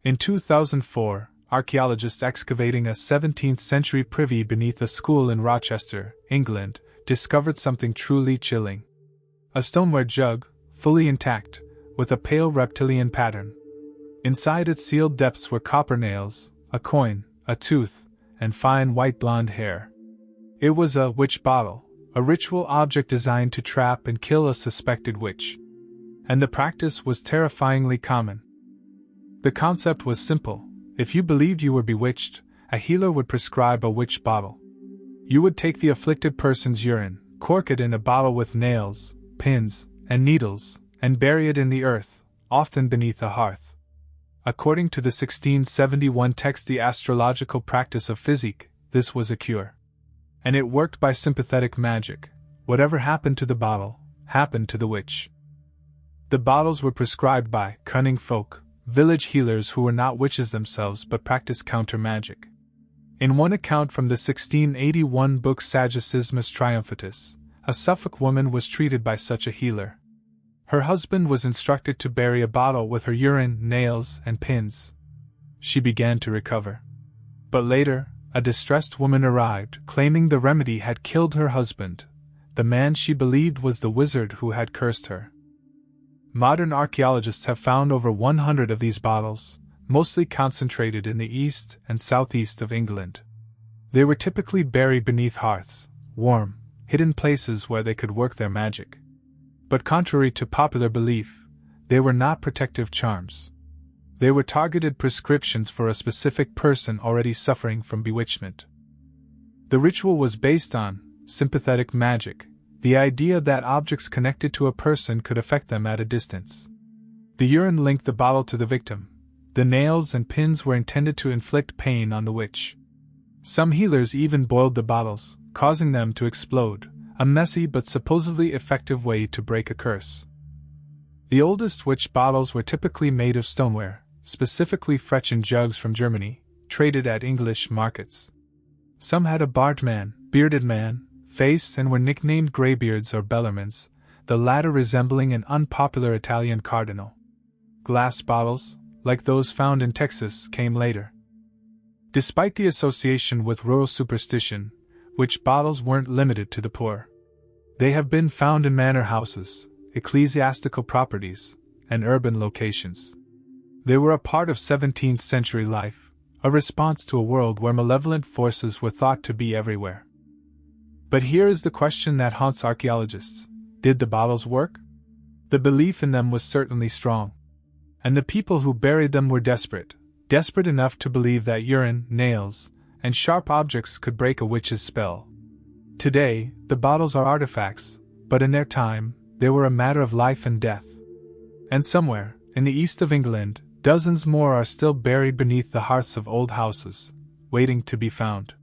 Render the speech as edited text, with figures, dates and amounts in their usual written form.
In 2004, archaeologists excavating a 17th century privy beneath a school in Rochester, England, discovered something truly chilling. A stoneware jug, fully intact, with a pale reptilian pattern. Inside its sealed depths were copper nails, a coin, a tooth, and fine white blonde hair. It was a witch bottle, a ritual object designed to trap and kill a suspected witch. And the practice was terrifyingly common. The concept was simple. If you believed you were bewitched, a healer would prescribe a witch bottle. You would take the afflicted person's urine, cork it in a bottle with nails, pins, and needles, and bury it in the earth, often beneath a hearth. According to the 1671 text The Astrological Practice of Physick, this was a cure. And it worked by sympathetic magic. Whatever happened to the bottle, happened to the witch. The bottles were prescribed by cunning folk, village healers who were not witches themselves but practiced counter-magic. In one account from the 1681 book Sagicismus Triumphatus, a Suffolk woman was treated by such a healer. Her husband was instructed to bury a bottle with her urine, nails, and pins. She began to recover. But later, a distressed woman arrived, claiming the remedy had killed her husband, the man she believed was the wizard who had cursed her. Modern archaeologists have found over 100 of these bottles, mostly concentrated in the east and southeast of England. They were typically buried beneath hearths, warm, hidden places where they could work their magic. But contrary to popular belief, they were not protective charms. They were targeted prescriptions for a specific person already suffering from bewitchment. The ritual was based on sympathetic magic, the idea that objects connected to a person could affect them at a distance. The urine linked the bottle to the victim. The nails and pins were intended to inflict pain on the witch. Some healers even boiled the bottles, causing them to explode, a messy but supposedly effective way to break a curse. The oldest witch bottles were typically made of stoneware, specifically Frechen jugs from Germany, traded at English markets. Some had a barbed man, bearded man, face and were nicknamed greybeards or bellarmins, the latter resembling an unpopular Italian cardinal. Glass bottles, like those found in Texas, came later. Despite the association with rural superstition, witch bottles weren't limited to the poor. They have been found in manor houses, ecclesiastical properties, and urban locations. They were a part of 17th century life, a response to a world where malevolent forces were thought to be everywhere. But here is the question that haunts archaeologists. Did the bottles work? The belief in them was certainly strong. And the people who buried them were desperate enough to believe that urine, nails, and sharp objects could break a witch's spell. Today, the bottles are artifacts, but in their time, they were a matter of life and death. And somewhere, in the east of England, dozens more are still buried beneath the hearths of old houses, waiting to be found.